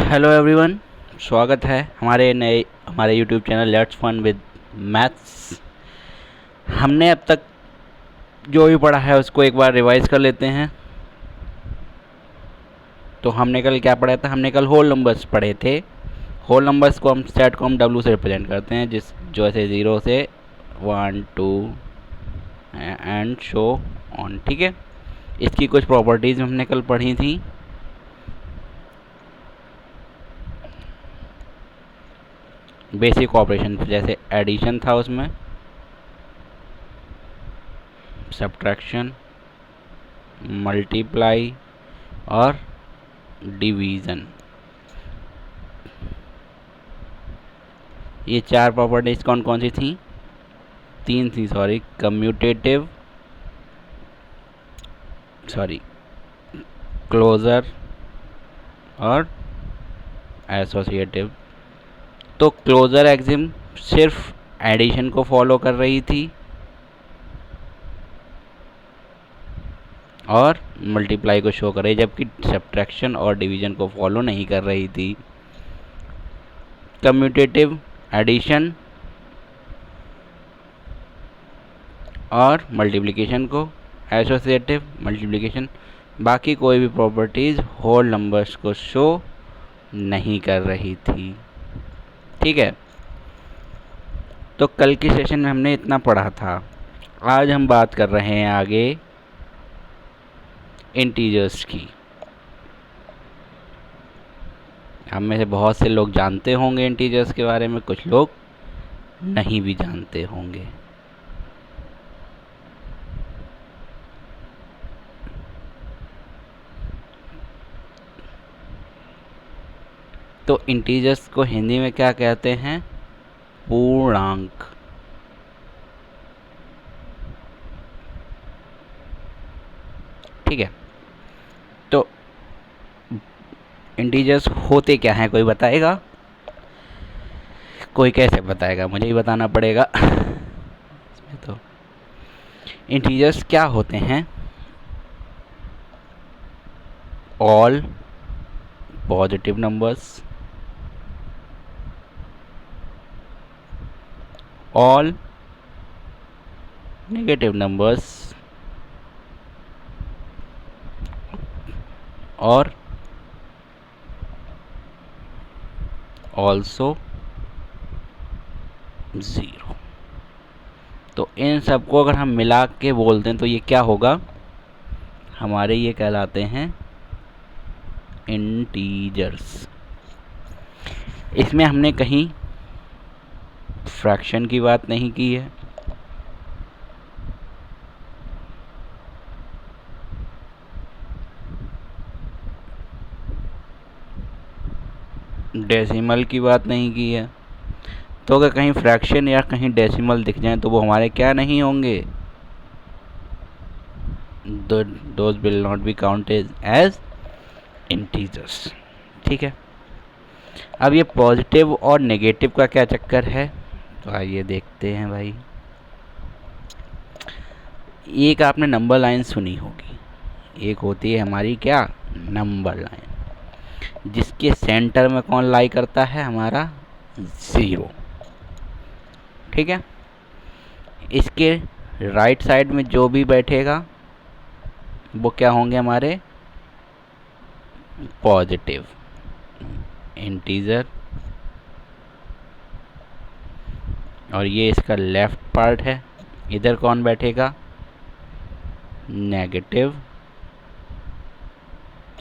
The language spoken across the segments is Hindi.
हेलो एवरीवन, स्वागत है हमारे YouTube channel let's fun with maths. हमने अब तक जो भी पढ़ा है उसको एक बार रिवाइज कर लेते हैं। तो हमने कल क्या पढ़ा था? हमने कल होल नंबर्स पढ़े थे। होल नंबर्स को हम सेट को हम डब्ल्यू से रिप्रेजेंट करते हैं, जो ऐसे 0 से 1 2 एंड शो ऑन। ठीक है, इसकी कुछ प्रॉपर्टीज़ हमने कल पढ़ी थी। बेसिक ऑपरेशन जैसे एडिशन था, उसमें सब्ट्रैक्शन, मल्टीप्लाई और डिवीज़न। ये चार प्रॉपर्टीज कौन कौन सी थी? तीन थी, कम्यूटेटिव, क्लोजर और एसोसिएटिव। तो क्लोजर एक्सिम सिर्फ एडिशन को फॉलो कर रही थी और मल्टीप्लाई को शो कर रही, जबकि सब्ट्रैक्शन और डिवीज़न को फॉलो नहीं कर रही थी। कम्यूटेटिव एडिशन और मल्टीप्लिकेशन को, एसोसिएटिव मल्टीप्लिकेशन। बाकी कोई भी प्रॉपर्टीज़ होल नंबर्स को शो नहीं कर रही थी। ठीक है, तो कल की सेशन में हमने इतना पढ़ा था। आज हम बात कर रहे हैं आगे इंटीजर्स की। हम में से बहुत से लोग जानते होंगे इंटीजर्स के बारे में, कुछ लोग नहीं भी जानते होंगे। तो इंटीजर्स को हिंदी में क्या कहते हैं? पूर्णांक। ठीक है, तो इंटीजर्स होते क्या हैं, कोई बताएगा? कोई कैसे बताएगा? मुझे ही बताना पड़ेगा। तो इंटीजर्स क्या होते हैं? All positive numbers, all negative numbers और ऑल्सो 0। तो इन सबको अगर हम मिला के बोलते हैं तो ये क्या होगा? हमारे ये कहलाते हैं इंटीजर्स। इसमें हमने कहीं फ्रैक्शन की बात नहीं की है, डेसिमल की बात नहीं की है। तो अगर कहीं फ्रैक्शन या कहीं डेसिमल दिख जाए तो वो हमारे क्या नहीं होंगे? Those will not be counted as integers. ठीक है, अब ये पॉजिटिव और नेगेटिव का क्या चक्कर है, तो आइए देखते हैं भाई। एक आपने नंबर लाइन सुनी होगी, एक होती है हमारी क्या? नंबर लाइन, जिसके सेंटर में कौन लाई करता है? हमारा 0। ठीक है, इसके राइट साइड में जो भी बैठेगा वो क्या होंगे? हमारे पॉजिटिव इंटीजर। और ये इसका लेफ्ट पार्ट है, इधर कौन बैठेगा? Negative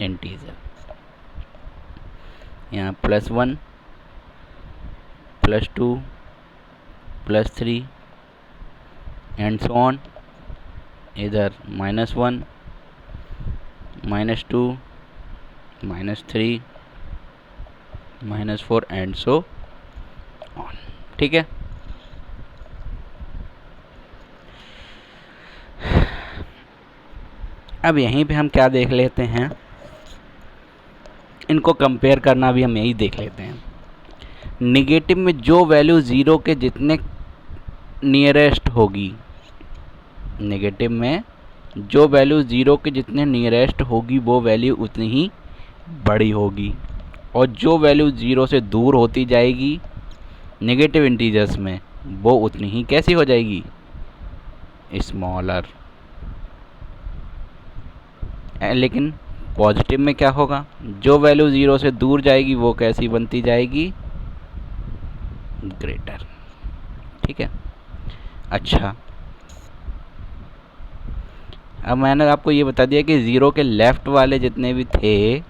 integer. यहाँ +1 +2 +3 एंड सो ऑन। इधर -1 -2 -3 -4 एंड सो ऑन। ठीक है, अब यहीं पे हम क्या देख लेते हैं, इनको कंपेयर करना भी हम यही देख लेते हैं। नेगेटिव में जो वैल्यू 0 के जितने नियरेस्ट होगी, नेगेटिव में जो वैल्यू 0 के जितने नियरेस्ट होगी वो वैल्यू उतनी ही बड़ी होगी। और जो वैल्यू 0 से दूर होती जाएगी नेगेटिव इंटीजर्स में, वो उतनी ही कैसी हो जाएगी, स्मॉलर। लेकिन पॉजिटिव में क्या होगा, जो वैल्यू 0 से दूर जाएगी वो कैसी बनती जाएगी, ग्रेटर। ठीक है। अच्छा, अब मैंने आपको ये बता दिया कि 0 के लेफ़्ट वाले जितने भी थे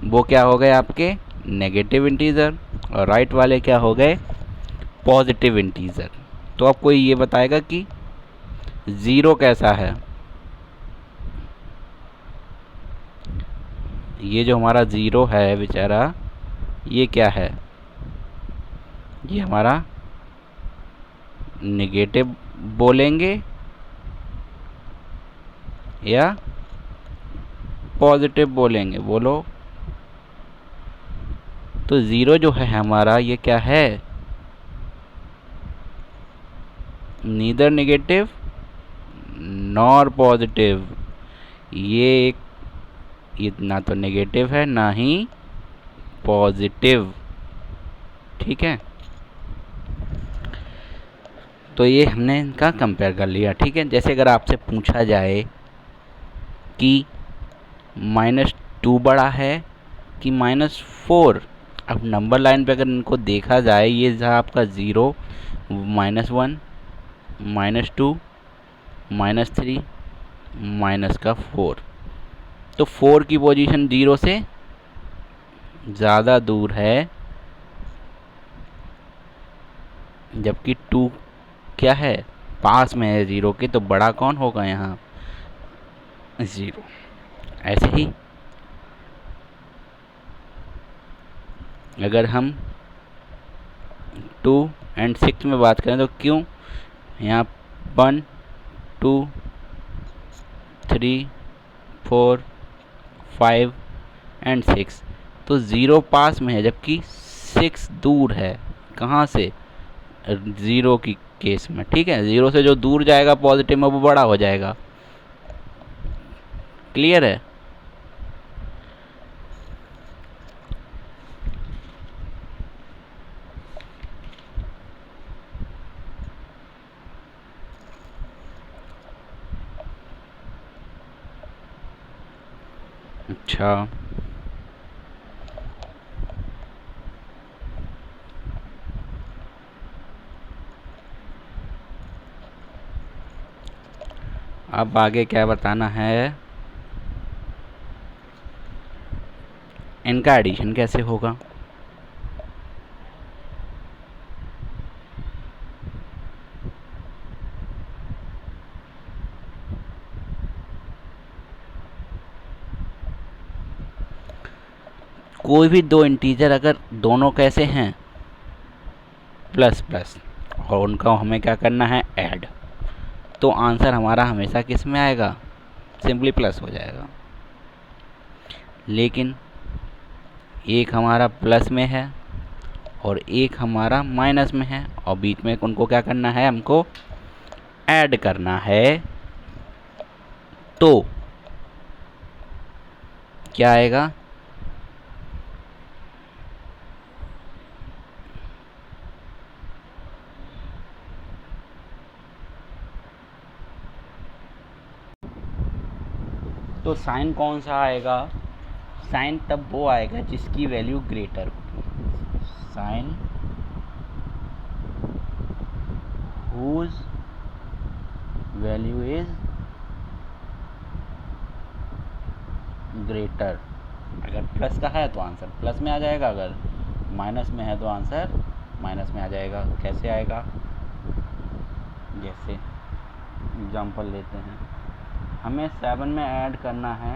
वो क्या हो गए आपके नेगेटिव इंटीजर, और राइट वाले क्या हो गए पॉजिटिव इंटीजर। तो अब कोई ये बताएगा कि 0 कैसा है। ये जो हमारा 0 है बेचारा, ये क्या है, ये हमारा नेगेटिव बोलेंगे या पॉजिटिव बोलेंगे, बोलो। तो 0 जो है हमारा ये क्या है, नीदर नेगेटिव नॉर पॉजिटिव। ये ना तो नेगेटिव है ना ही पॉजिटिव। ठीक है, तो ये हमने इनका कंपेयर कर लिया। ठीक है, जैसे अगर आपसे पूछा जाए कि -2 बड़ा है कि -4, अब नंबर लाइन पे अगर इनको देखा जाए, ये था आपका 0, -1, -2, -3, -4। तो 4 की पोजीशन 0 से ज़्यादा दूर है, जबकि 2 क्या है, पास में है 0 के। तो बड़ा कौन होगा यहाँ, 0। ऐसे ही अगर हम 2 एंड 6 में बात करें तो क्यों, यहाँ 1, 2, 3, 4, 5 एंड 6, तो 0 पास में है जबकि 6 दूर है। कहाँ से, 0 की केस में। ठीक है, 0 से जो दूर जाएगा पॉजिटिव में वो बड़ा हो जाएगा। क्लियर है। अच्छा, अब आगे क्या बताना है, इनका एडिशन कैसे होगा। कोई भी दो इंटीजर अगर दोनों कैसे हैं प्लस प्लस, और उनका हमें क्या करना है ऐड, तो आंसर हमारा हमेशा किस में आएगा, सिंपली प्लस हो जाएगा। लेकिन एक हमारा प्लस में है और एक हमारा माइनस में है, और बीच में उनको क्या करना है, हमको ऐड करना है। तो क्या आएगा, तो साइन कौन सा आएगा, साइन तब वो आएगा जिसकी वैल्यू ग्रेटर होगी। Sign whose value is greater. अगर प्लस का है तो आंसर प्लस में आ जाएगा, अगर माइनस में है तो आंसर माइनस में आ जाएगा। कैसे आएगा, जैसे एग्जांपल लेते हैं, हमें 7 में ऐड करना है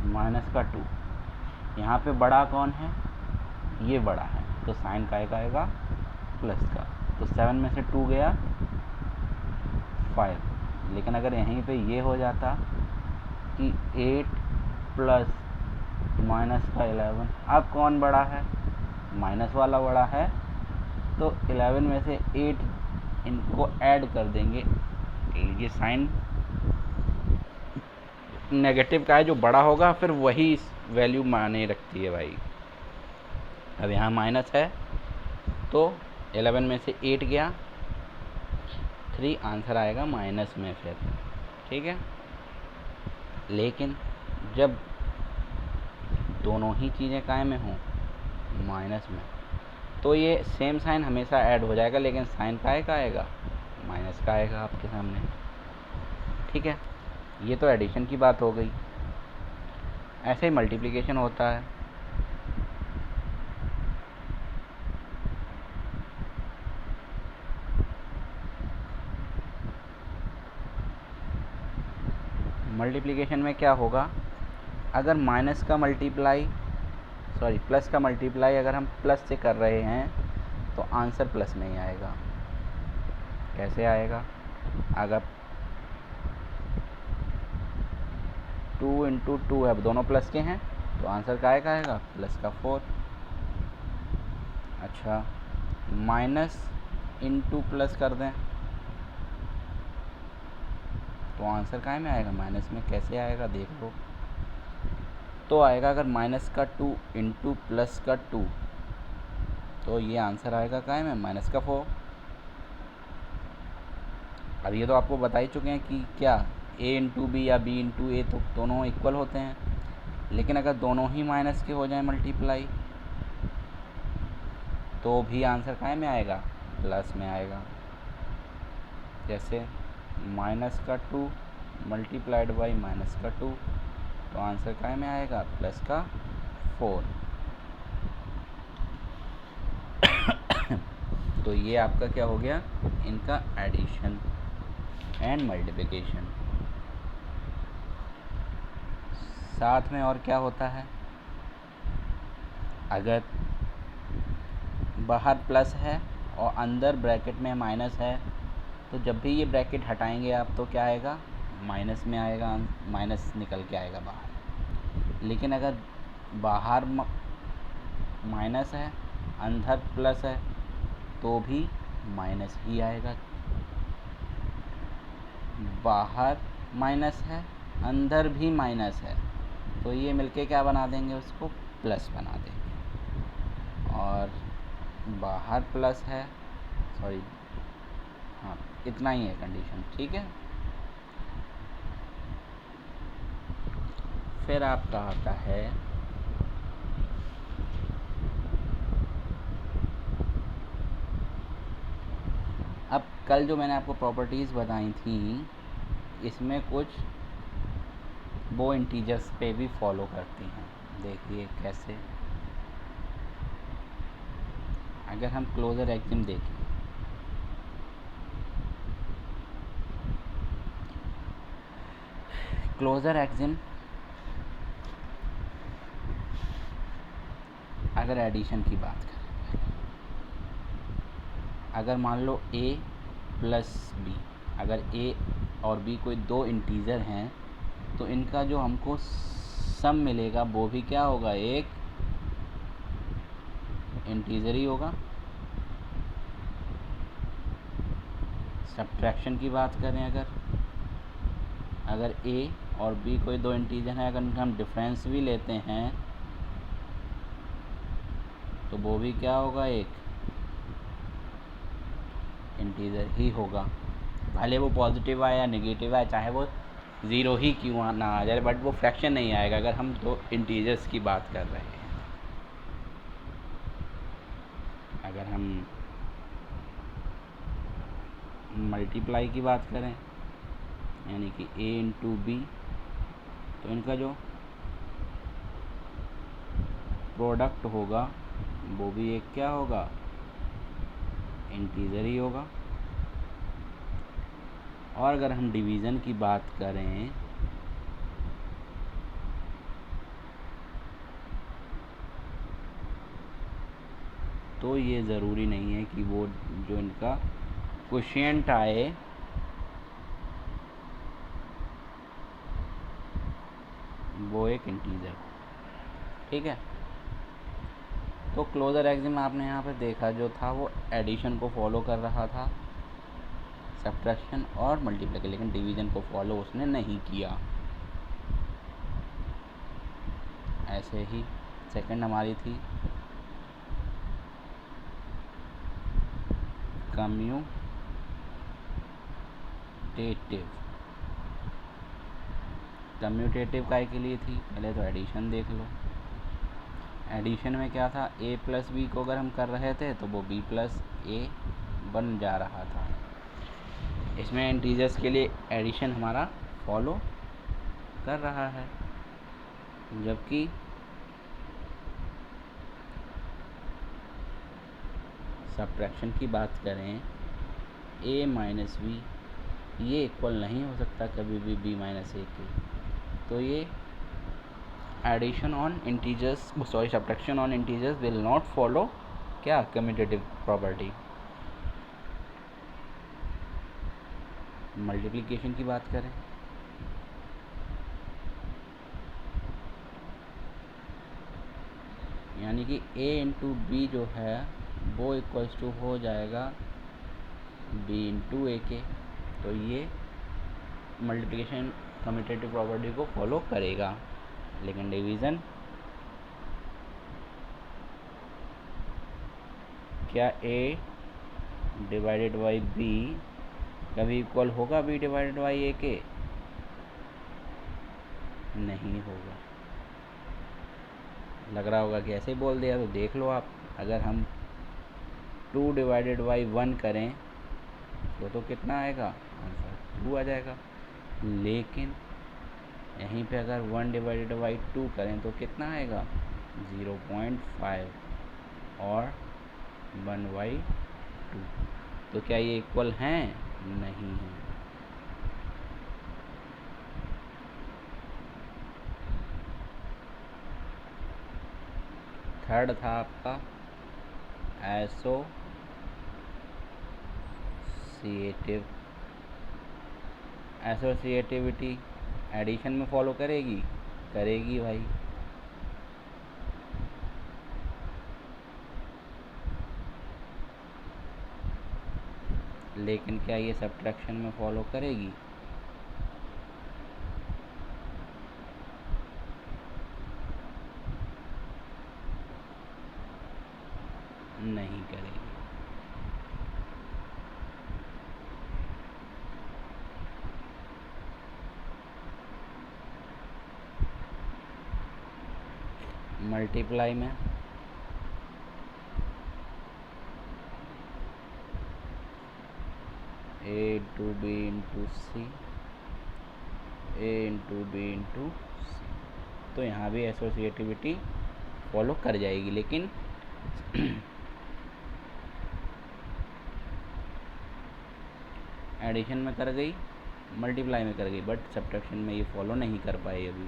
-2, यहाँ पे बड़ा कौन है, ये बड़ा है, तो साइन का आएगा प्लस का। तो 7 में से 2 गया 5। लेकिन अगर यहीं पे ये हो जाता कि 8 प्लस -11, अब कौन बड़ा है, माइनस वाला बड़ा है, तो 11 में से 8 इनको ऐड कर देंगे। ये साइन नेगेटिव का है, जो बड़ा होगा फिर वही वैल्यू माने रखती है भाई। अब यहाँ माइनस है तो 11 में से 8 गया, 3 आंसर आएगा माइनस में फिर, ठीक है। लेकिन जब दोनों ही चीज़ें काय में हों, माइनस में, तो ये सेम साइन हमेशा ऐड हो जाएगा, लेकिन साइन काय का आएगा, माइनस का आएगा आपके सामने, ठीक है। ये तो एडिशन की बात हो गई। ऐसे ही मल्टीप्लिकेशन होता है। मल्टीप्लिकेशन में क्या होगा, अगर माइनस का मल्टीप्लाई प्लस का मल्टीप्लाई अगर हम प्लस से कर रहे हैं तो आंसर प्लस में ही आएगा। कैसे आएगा, अगर 2 इंटू 2 है, दोनों प्लस के हैं, तो आंसर का आएगा प्लस का 4। अच्छा, माइनस इंटू प्लस कर दें तो आंसर काय में आएगा, माइनस में। कैसे आएगा देख लो, तो आएगा अगर माइनस का 2 इंटू प्लस का 2, तो ये आंसर आएगा काय में, माइनस का 4। अब ये तो आपको बता ही चुके हैं कि क्या a इंटू बी या b इंटू ए तो दोनों इक्वल होते हैं, लेकिन अगर दोनों ही माइनस के हो जाए मल्टीप्लाई, तो भी आंसर काय में आएगा, प्लस में आएगा। जैसे माइनस का 2 मल्टीप्लाइड बाई माइनस का 2, तो आंसर काय में आएगा, प्लस का 4। तो ये आपका क्या हो गया, इनका एडिशन एंड मल्टीप्लिकेशन। साथ में और क्या होता है, अगर बाहर प्लस है और अंदर ब्रैकेट में माइनस है, तो जब भी ये ब्रैकेट हटाएंगे आप तो क्या आएगा, माइनस में आएगा, माइनस निकल के आएगा बाहर। लेकिन अगर बाहर माइनस है, अंदर प्लस है, तो भी माइनस ही आएगा। बाहर माइनस है, अंदर भी माइनस है, तो ये मिलके क्या बना देंगे, उसको प्लस बना देंगे। और बाहर प्लस है, हाँ इतना ही है कंडीशन, ठीक है। फिर आपका आता है अब कल जो मैंने आपको प्रॉपर्टीज़ बताई थी, इसमें कुछ वो इंटीजर्स पे भी फॉलो करती हैं। देखिए कैसे, अगर हम क्लोजर एक्सिम देखें, क्लोजर एक्सिम अगर एडिशन की बात करें, अगर मान लो a प्लस बी, अगर a और b कोई दो इंटीजर हैं, तो इनका जो हमको सम मिलेगा वो भी क्या होगा, एक इंटीजर ही होगा। सब्ट्रैक्शन की बात करें, अगर a और b कोई दो इंटीजर हैं, अगर इनका हम डिफरेंस भी लेते हैं तो वो भी क्या होगा, एक इंटीजर ही होगा। भले वो पॉजिटिव आए या नेगेटिव आए, चाहे वो ज़ीरो ही क्यों ना आ जाए, बट वो फ्रैक्शन नहीं आएगा अगर हम दो इंटीजर्स की बात कर रहे हैं। अगर हम मल्टीप्लाई की बात करें, यानी कि a इंटू बी, तो इनका जो प्रोडक्ट होगा वो भी एक क्या होगा, इंटीजर ही होगा। और अगर हम डिवीज़न की बात करें, तो ये ज़रूरी नहीं है कि वो जो इनका क्वोशिएंट आए वो एक इंटीजर हो, ठीक है। तो क्लोजर एक्सिम आपने यहाँ पे देखा जो था वो एडिशन को फॉलो कर रहा था, सब्ट्रैक्शन और मल्टीप्लिकेशन, लेकिन डिवीज़न को फॉलो उसने नहीं किया। ऐसे ही सेकंड हमारी थी कम्यूटेटिव काय के लिए थी, पहले तो एडिशन देख लो। एडिशन में क्या था, a प्लस बी को अगर हम कर रहे थे तो वो b प्लस ए बन जा रहा था। इसमें इंटीजर्स के लिए एडिशन हमारा फॉलो कर रहा है, जबकि सब्ट्रैक्शन की बात करें a माइनस बी, ये इक्वल नहीं हो सकता कभी भी b माइनस ए के। तो ये addition on integers, sorry subtraction on integers will not follow क्या, कम्यूटेटिव प्रॉपर्टी। मल्टीप्लिकेशन की बात करें, यानी कि a इंटू बी जो है वो इक्वल्स टू हो जाएगा b इंटू ए के। तो ये मल्टीप्लिकेशन कम्यूटेटिव प्रॉपर्टी को फॉलो करेगा, लेकिन डिवीज़न क्या a डिवाइडेड बाई b कभी इक्वल होगा b डिवाइडेड बाई ए के, नहीं होगा। लग रहा होगा कि ऐसे ही बोल दिया, तो देख लो आप, अगर हम 2 डिवाइडेड बाई 1 करें तो कितना आएगा, आंसर 2 आ जाएगा। लेकिन यहीं पे अगर 1 डिवाइडेड बाई 2 करें तो कितना आएगा, 0.5 और 1/2। तो क्या ये इक्वल हैं, नहीं है। थर्ड था आपका एसोसिएटिविटी, एडिशन में फॉलो करेगी, करेगी भाई। लेकिन क्या ये सब्ट्रैक्शन में फॉलो करेगी, नहीं करेगी। मल्टीप्लाई में a into B into C, a into B into C, तो यहाँ भी एसोसिएटिविटी फॉलो कर जाएगी, लेकिन एडिशन में कर गई, मल्टीप्लाई में कर गई, बट सब्ट्रैक्शन में ये फॉलो नहीं कर पाई। अभी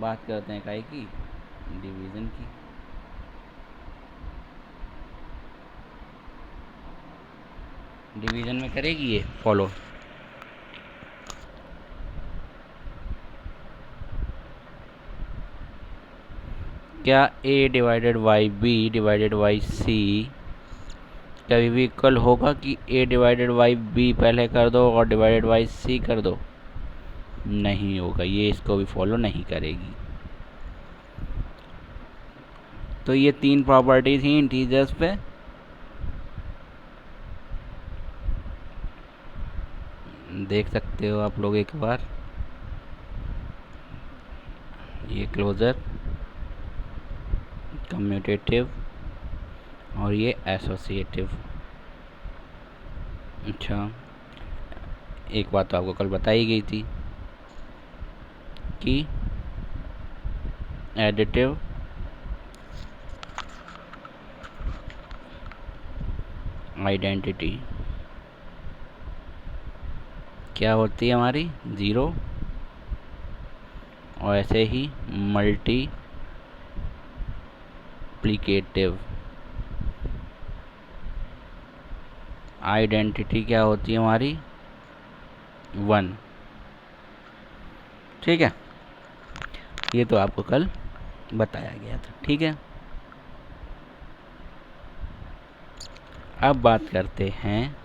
बात करते हैं काय की, डिवीज़न की। डिवीज़न में करेगी ये फॉलो, क्या a divided by B divided by C कभी भी इक्वल होगा कि a डिवाइडेड बाई बी पहले कर दो और डिवाइडेड बाई सी कर दो, नहीं होगा, ये इसको भी फॉलो नहीं करेगी। तो ये 3 प्रॉपर्टी थी इंटीजर्स पे। देख सकते हो आप लोग एक बार, ये क्लोजर, कम्यूटेटिव और ये एसोसिएटिव। अच्छा, एक बात तो आपको कल बताई गई थी कि एडिटिव आइडेंटिटी क्या होती है हमारी, 0, और ऐसे ही मल्टीप्लिकेटिव आइडेंटिटी क्या होती है हमारी, 1। ठीक है, ये तो आपको कल बताया गया था। ठीक है, अब बात करते हैं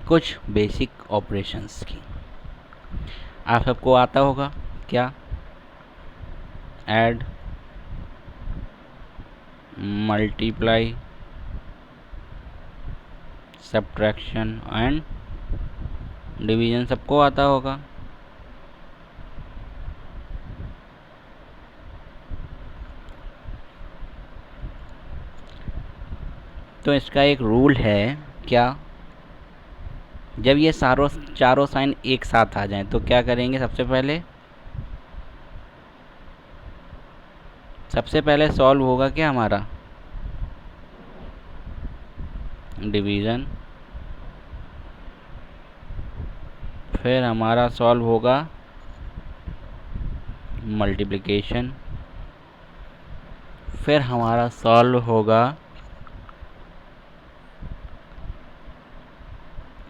कुछ बेसिक ऑपरेशंस की। आप सबको आता होगा क्या, add, multiply, subtraction and division सबको आता होगा। तो इसका एक रूल है क्या, जब ये चारों साइन एक साथ आ जाएं तो क्या करेंगे, सबसे पहले सॉल्व होगा क्या हमारा डिवीज़न, फिर हमारा सॉल्व होगा मल्टीप्लिकेशन, फिर हमारा सॉल्व होगा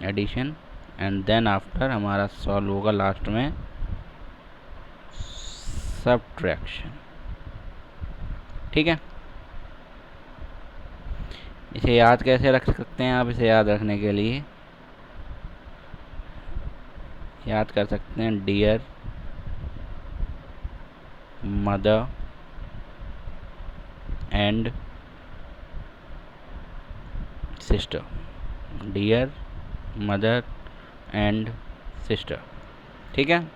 एडिशन, एंड देन आफ्टर हमारा सॉल्व होगा लास्ट में सब्ट्रैक्शन। ठीक है, इसे याद कैसे रख सकते हैं आप, इसे याद रखने के लिए याद कर सकते हैं dear mother and sister, dear mother and sister. ठीक है,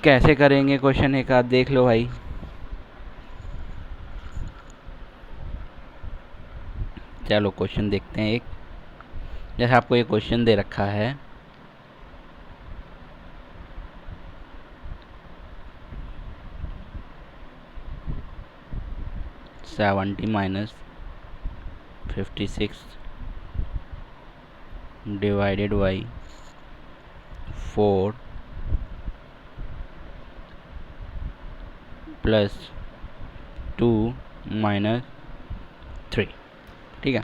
कैसे करेंगे क्वेश्चन एक आध देख लो भाई। चलो क्वेश्चन देखते हैं एक, जैसे आपको एक क्वेश्चन दे रखा है 70 minus 56 divided by 4 plus 2 minus 3। ठीक है,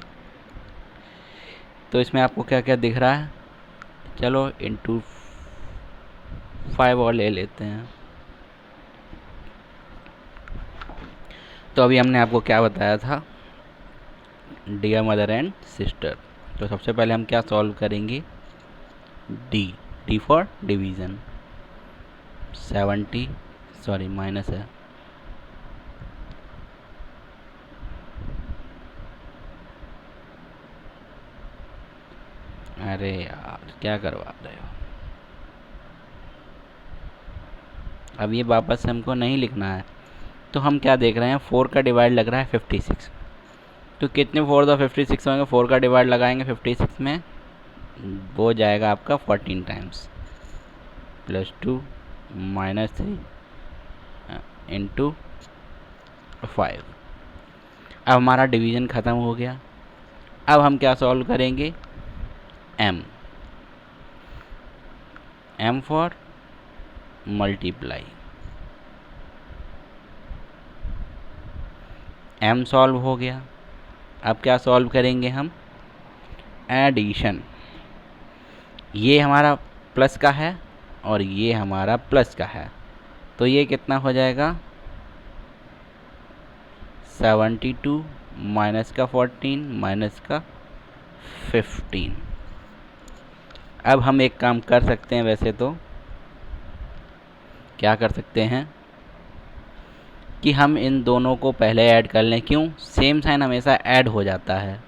तो इसमें आपको क्या क्या दिख रहा है, चलो इंटू 5 और ले लेते हैं। तो अभी हमने आपको क्या बताया था, डियर मदर एंड सिस्टर। तो सबसे पहले हम क्या सॉल्व करेंगे, D for division, 70 sorry minus है, अरे यार क्या करवा रहे हो, अब ये वापस से हमको नहीं लिखना है। तो हम क्या देख रहे हैं, 4 का डिवाइड लग रहा है 56, तो कितने 4 दो 56 होंगे, 4 का डिवाइड लगाएंगे 56 में, वो जाएगा आपका 14 टाइम्स, प्लस 2 माइनस 3 इंटू 5। अब हमारा डिवीज़न ख़त्म हो गया। अब हम क्या सॉल्व करेंगे, M for multiply, M solve हो गया। अब क्या सॉल्व करेंगे हम, एडिशन, ये हमारा प्लस का है और ये हमारा प्लस का है, तो ये कितना हो जाएगा 72 माइनस का 14 माइनस का 15। अब हम एक काम कर सकते हैं, वैसे तो क्या कर सकते हैं कि हम इन दोनों को पहले ऐड कर लें, क्यों, सेम साइन हमेशा ऐड हो जाता है।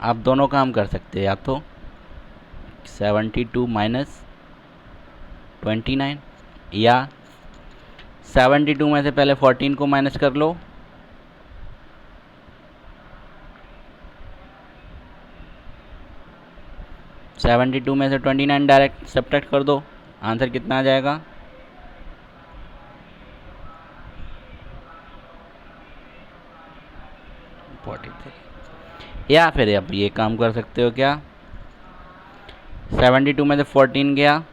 आप दोनों काम कर सकते हैं, या तो 72 माइनस 29, या 72 में से पहले 14 को माइनस कर लो, सेवेंटी टू में से 29 डायरेक्ट सब्ट्रैक्ट कर दो, आंसर कितना आ जाएगा 43। या फिर आप ये काम कर सकते हो, क्या 72 में से 14 गया,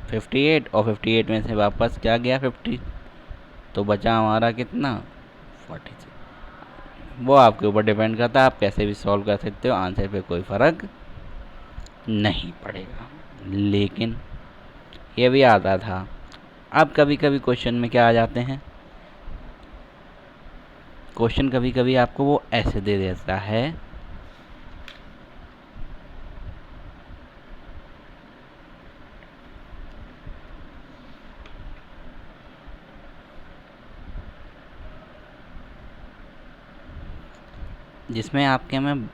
$58 और 58 में से वापस क्या गया 50, तो बचा हमारा कितना 46। वो आपके ऊपर डिपेंड करता है, आप कैसे भी सॉल्व कर सकते हो, आंसर पे कोई फ़र्क नहीं पड़ेगा। लेकिन ये भी आता था, अब कभी कभी क्वेश्चन में क्या आ जाते हैं, क्वेश्चन कभी कभी आपको वो ऐसे दे देता है, जिसमें आपके में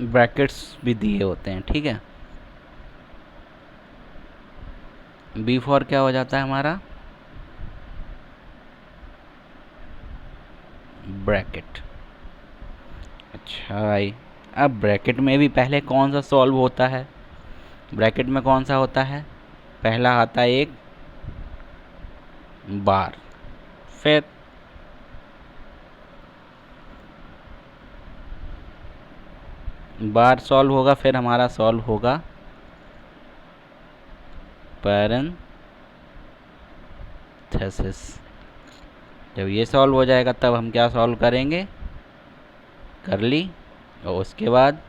ब्रैकेट्स भी दिए होते हैं, ठीक है। B4 क्या हो जाता है हमारा, ब्रैकेट। अच्छा भाई, अब ब्रैकेट में भी पहले कौन सा सॉल्व होता है, ब्रैकेट में कौन सा होता है, पहला आता है एक बार, फिर बार सॉल्व होगा, फिर हमारा सॉल्व होगा पैरेंथेसिस। जब ये सॉल्व हो जाएगा तब हम क्या सॉल्व करेंगे, करली, और उसके बाद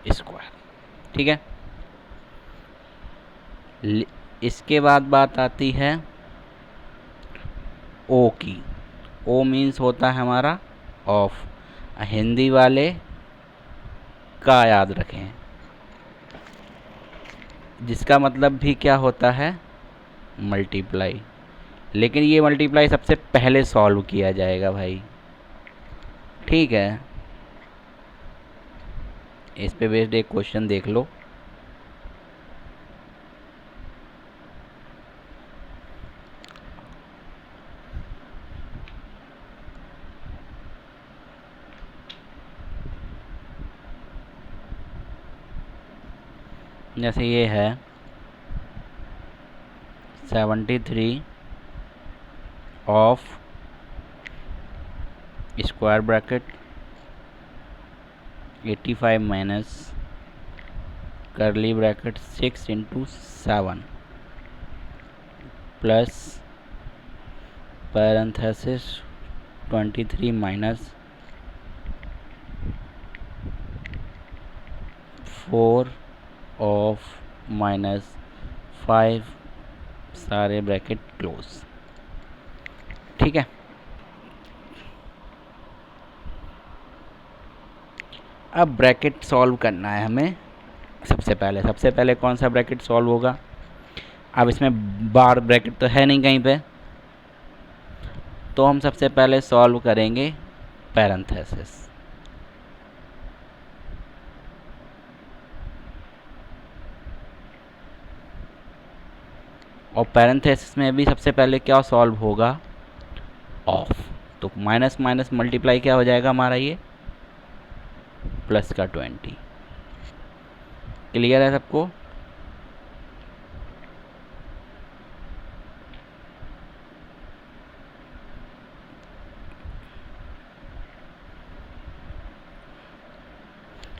स्क्वायर, ठीक है। इसके बाद बात आती है ओ की। ओ मीन्स होता है हमारा ऑफ, हिंदी वाले का याद रखें, जिसका मतलब भी क्या होता है, मल्टीप्लाई। लेकिन ये मल्टीप्लाई सबसे पहले सॉल्व किया जाएगा भाई, ठीक है। इस पे बेस्ड एक क्वेश्चन देख लो। जैसे ये है 73 ऑफ स्क्वायर ब्रैकेट 85 माइनस करली bracket 6 into 7 plus parenthesis 23 minus 4 of minus 5 सारे ब्रैकेट क्लोज, ठीक है। अब ब्रैकेट सॉल्व करना है हमें। सबसे पहले कौन सा ब्रैकेट सॉल्व होगा, अब इसमें बार ब्रैकेट तो है नहीं कहीं पे, तो हम सबसे पहले सॉल्व करेंगे पैरेंथेसिस। और पैरेंथेसिस में भी सबसे पहले क्या सॉल्व होगा, ऑफ। तो माइनस माइनस मल्टीप्लाई क्या हो जाएगा हमारा, ये प्लस का 20। क्लियर है सबको,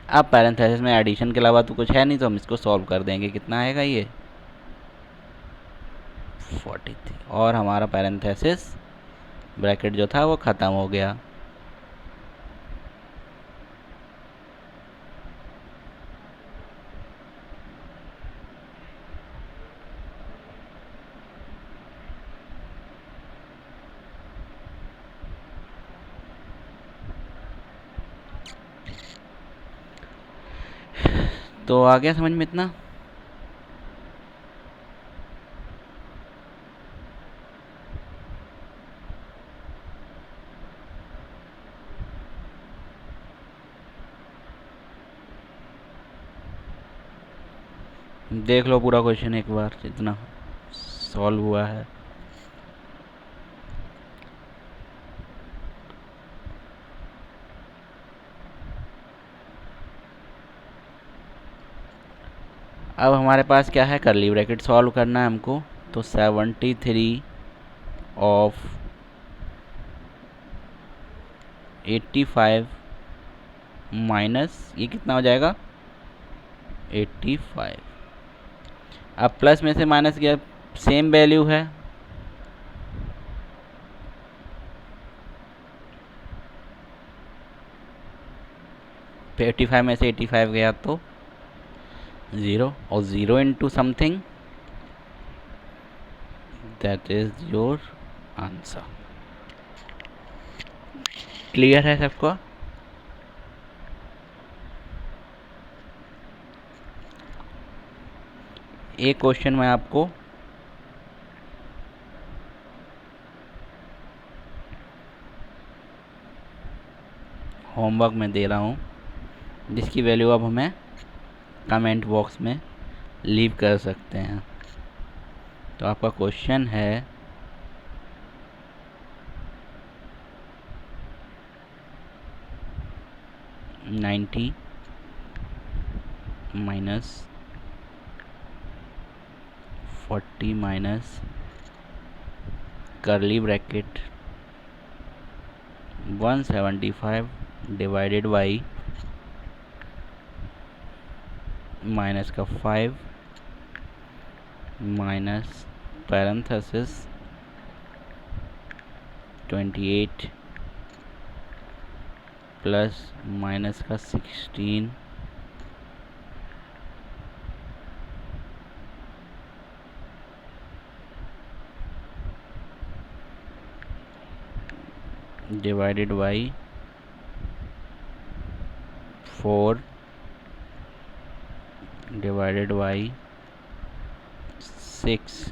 अब पैरेंथेसिस में एडिशन के अलावा तो कुछ है नहीं, तो हम इसको सॉल्व कर देंगे। कितना आएगा ये 43, और हमारा पैरेंथेसिस ब्रैकेट जो था वो ख़त्म हो गया। तो आ गया समझ में इतना। देख लो पूरा क्वेश्चन एक बार, जितना सॉल्व हुआ है। अब हमारे पास क्या है, करली ब्रैकेट सॉल्व करना है हमको। तो 73 ऑफ 85 माइनस ये कितना हो जाएगा 85। अब प्लस में से माइनस किया, सेम वैल्यू है, फिर 85 में से 85 गया तो 0, और 0 into something, that is your answer. Clear है सबको? एक क्वेश्चन मैं आपको होमवर्क में दे रहा हूँ, जिसकी वैल्यू आप हमें कमेंट बॉक्स में लीव कर सकते हैं। तो आपका क्वेश्चन है 90 माइनस 40 माइनस करली ब्रैकेट 175 डिवाइडेड बाई माइनस का 5 माइनस पैरेंथेसिस 28 प्लस माइनस का 16 डिवाइडेड बाई 4 डिवाइडेड बाई 6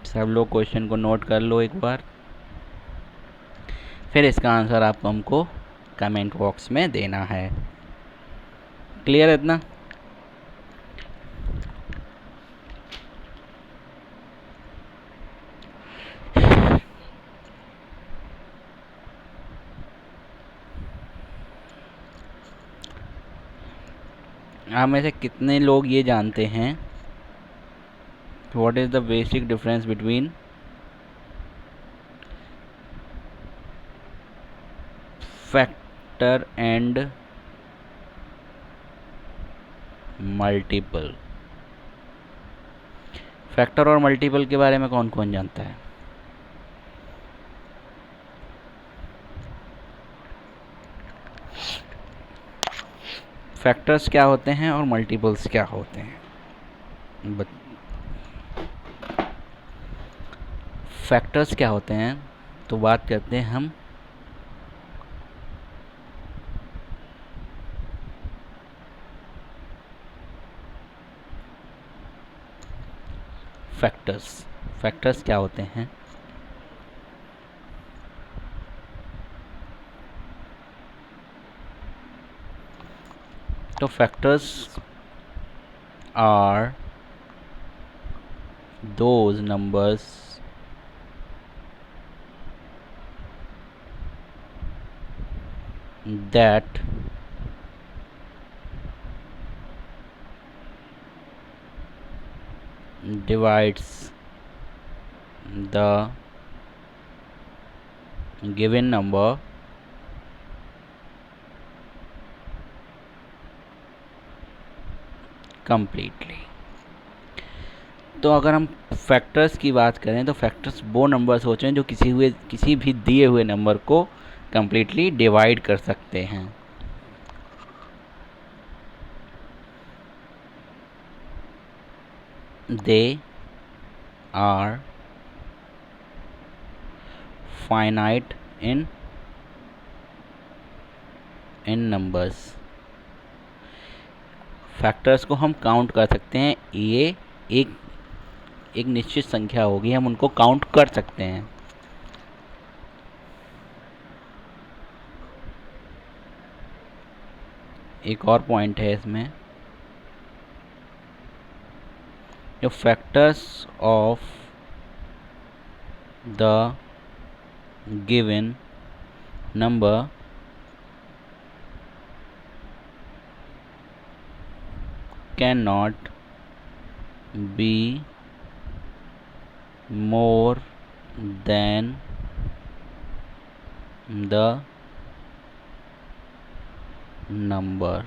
सब लोग क्वेश्चन को नोट कर लो एक बार, फिर इसका आंसर आपको हमको कमेंट बॉक्स में देना है। क्लियर है इतना? आप में से कितने लोग ये जानते हैं what is the basic difference between factor and multiple? Factor और मल्टीपल के बारे में कौन कौन जानता है? फैक्टर्स क्या होते हैं और मल्टीपल्स क्या होते हैं? फैक्टर्स क्या होते हैं, तो बात करते हैं हम फैक्टर्स क्या होते हैं? तो factors are those numbers that divides the given number completely। तो अगर हम फैक्टर्स की बात करें तो फैक्टर्स वो नंबर्स होते हैं जो किसी भी दिए हुए नंबर को completely डिवाइड कर सकते हैं। They are finite in numbers। Factors को हम काउंट कर सकते हैं, ये एक निश्चित संख्या होगी, हम उनको काउंट कर सकते हैं। एक और पॉइंट है इसमें, जो factors of the given number can not be more than the number।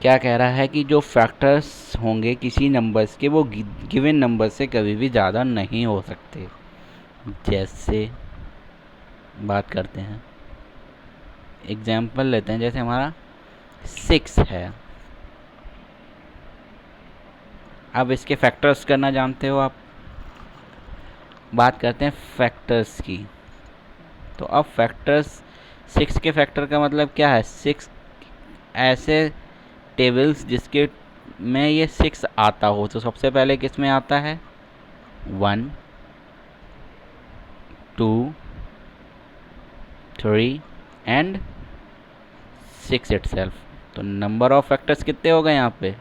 क्या कह रहा है कि जो फैक्टर्स होंगे किसी नंबर्स के, वो गिवन नंबर से कभी भी ज़्यादा नहीं हो सकते। जैसे बात करते हैं, एग्जाम्पल लेते हैं, जैसे हमारा 6 है। अब इसके फैक्टर्स करना जानते हो आप। बात करते हैं फैक्टर्स की। तो अब फैक्टर्स, 6 के फैक्टर का मतलब क्या है? 6 ऐसे टेबल्स जिसके में ये 6 आता हो। तो सबसे पहले किस में आता है? 1 2 3 एंड 6 इटसेल्फ। तो नंबर ऑफ फैक्टर्स कितने हो गए यहाँ पे?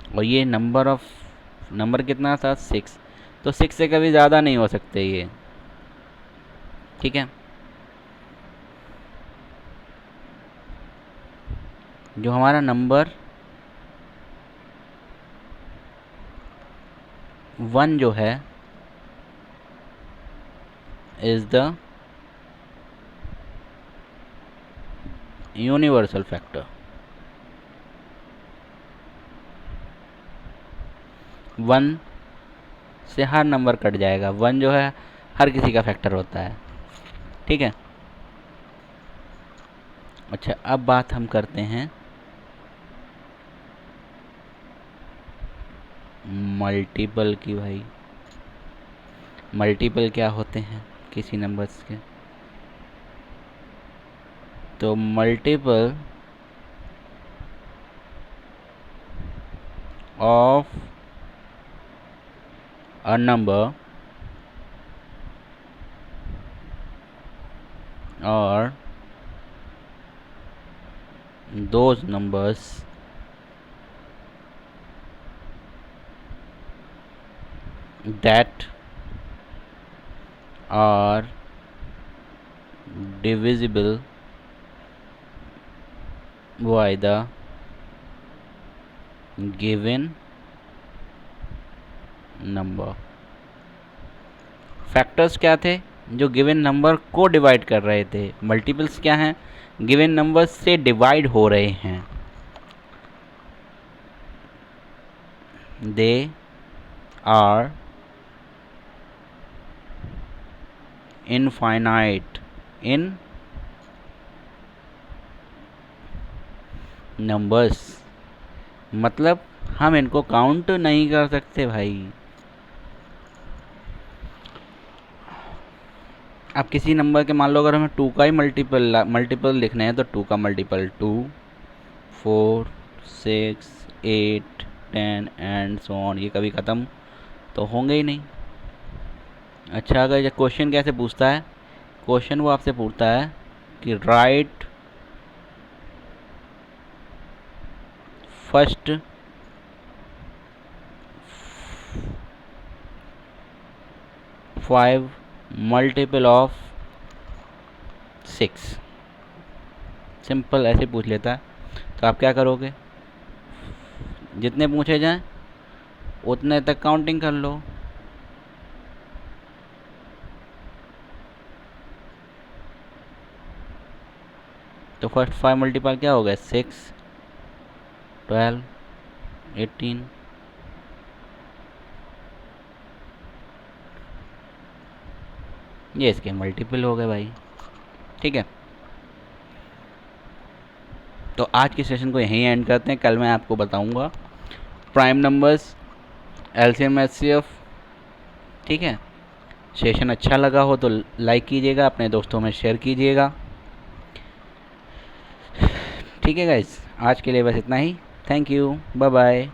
और ये नंबर कितना था? 6। तो 6 से कभी ज़्यादा नहीं हो सकते ये, ठीक है। जो हमारा नंबर 1 जो है इज द यूनिवर्सल फैक्टर। 1 से हर नंबर कट जाएगा। 1 जो है हर किसी का फैक्टर होता है, ठीक है। अच्छा, अब बात हम करते हैं मल्टीपल की। भाई मल्टीपल क्या होते हैं किसी नंबर्स के? तो मल्टीपल ऑफ अ नंबर और those numbers that are divisible by the given number। Factors क्या थे? जो गिवन नंबर को डिवाइड कर रहे थे। मल्टीपल्स क्या हैं? गिवन नंबर से डिवाइड हो रहे हैं। They are infinite in numbers, मतलब हम इनको काउंट नहीं कर सकते भाई। अब किसी नंबर के मान लो अगर हमें 2 का ही मल्टीपल लिखने हैं तो 2 का मल्टीपल 2 4 6 8 10 एंड सो ऑन, ये कभी ख़त्म तो होंगे ही नहीं। अच्छा, अगर ये क्वेश्चन कैसे पूछता है? क्वेश्चन वो आपसे पूछता है कि right first 5 multiple of 6। Simple ऐसे पूछ लेता है। तो आप क्या करोगे? जितने पूछे जाएं उतने तक काउंटिंग कर लो। तो फर्स्ट 5 मल्टीपल क्या हो गया? 6 12 18। ये इसके मल्टीपल हो गए भाई, ठीक है। तो आज के सेशन को यहीं एंड करते हैं। कल मैं आपको बताऊंगा प्राइम नंबर्स, एलसीएम एचसीएफ, ठीक है। सेशन अच्छा लगा हो तो लाइक कीजिएगा, अपने दोस्तों में शेयर कीजिएगा, ठीक है गाइस। आज के लिए बस इतना ही। Thank you, bye bye.